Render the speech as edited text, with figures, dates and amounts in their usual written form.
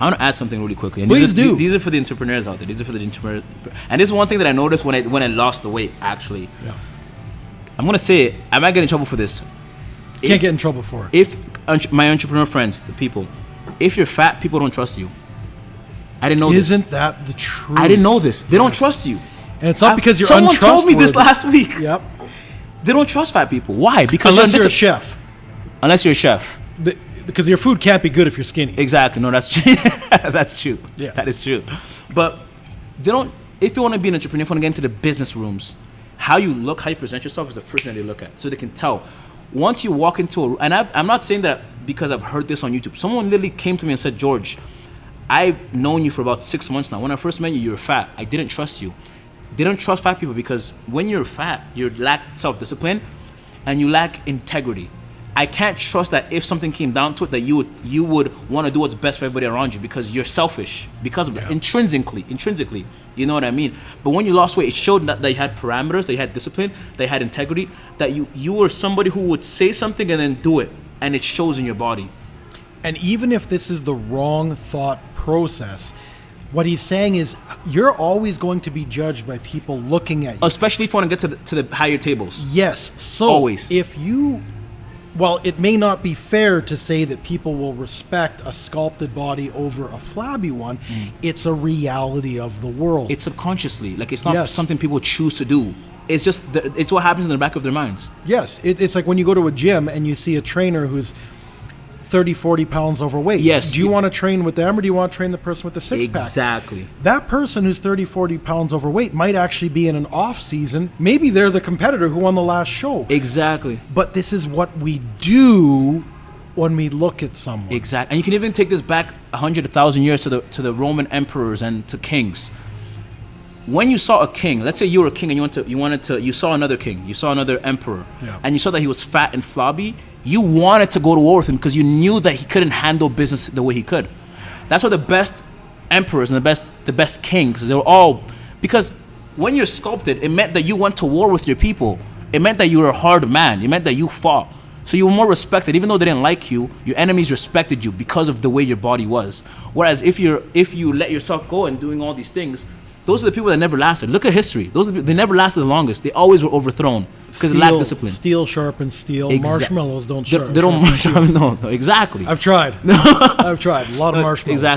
I want to add something really quickly. And Please do. These are for the entrepreneurs out there. These are for the entrepreneurs. And this is one thing that I noticed when I lost the weight, actually. Yeah. I'm going to say it. I might get in trouble for this. Can't get in trouble for it. If my entrepreneur friends, the people, if you're fat, people don't trust you. I didn't know this. Isn't that the truth? I didn't know this. They don't trust you. And it's not because you're Someone untrustworthy. told me this last week. Yep. They don't trust fat people. Why? Because Unless you're a chef. Unless you're a chef. Because your food can't be good if you're skinny. Exactly. No, that's true. That's true. Yeah. That is true. But they don't. If you want to be an entrepreneur, if you want to get into the business rooms, how you look, how you present yourself is the first thing they look at, so they can tell. Once you walk into a, and I'm not saying that because I've heard this on YouTube. Someone literally came to me and said, George, I've known you for about 6 months now. When I first met you, you were fat. I didn't trust you. They don't trust fat people because when you're fat, you lack self-discipline and you lack integrity. I can't trust that if something came down to it, that you would want to do what's best for everybody around you because you're selfish because of that. Intrinsically, you know what I mean? But when you lost weight, it showed that you had parameters, that you had discipline, that you had integrity, that you were somebody who would say something and then do it, and it shows in your body. And even if this is the wrong thought process, what he's saying is you're always going to be judged by people looking at you. Especially if you want to get to the higher tables. Yes. So always. Well, it may not be fair to say that people will respect a sculpted body over a flabby one. It's a reality of the world. It's subconsciously. Like, it's not something people choose to do. It's just, it's what happens in the back of their minds. Yes. It's like when you go to a gym and you see a trainer who's 30, 40 pounds overweight. Yes. Do you want to train with them or do you want to train the person with the six-pack? Exactly. That person who's 30, 40 pounds overweight might actually be in an off season. Maybe they're the competitor who won the last show. Exactly. But this is what we do when we look at someone. Exactly. And you can even take this back 100, 1,000 years to the Roman emperors and to kings. When you saw a king, let's say you were a king and you saw another king, you saw another emperor, and you saw that he was fat and flabby, you wanted to go to war with him because you knew that he couldn't handle business the way he could. That's why the best emperors and the best kings, they were all, because when you're sculpted, it meant that you went to war with your people. It meant that you were a hard man. It meant that you fought. So you were more respected. Even though they didn't like you, your enemies respected you because of the way your body was. Whereas if you let yourself go and doing all these things, those are the people that never lasted. Look at history. They never lasted the longest. They always were overthrown because they lacked discipline. Steel sharpens steel. Marshmallows don't sharpen. They don't. No, exactly. I've tried. A lot of marshmallows. Exactly.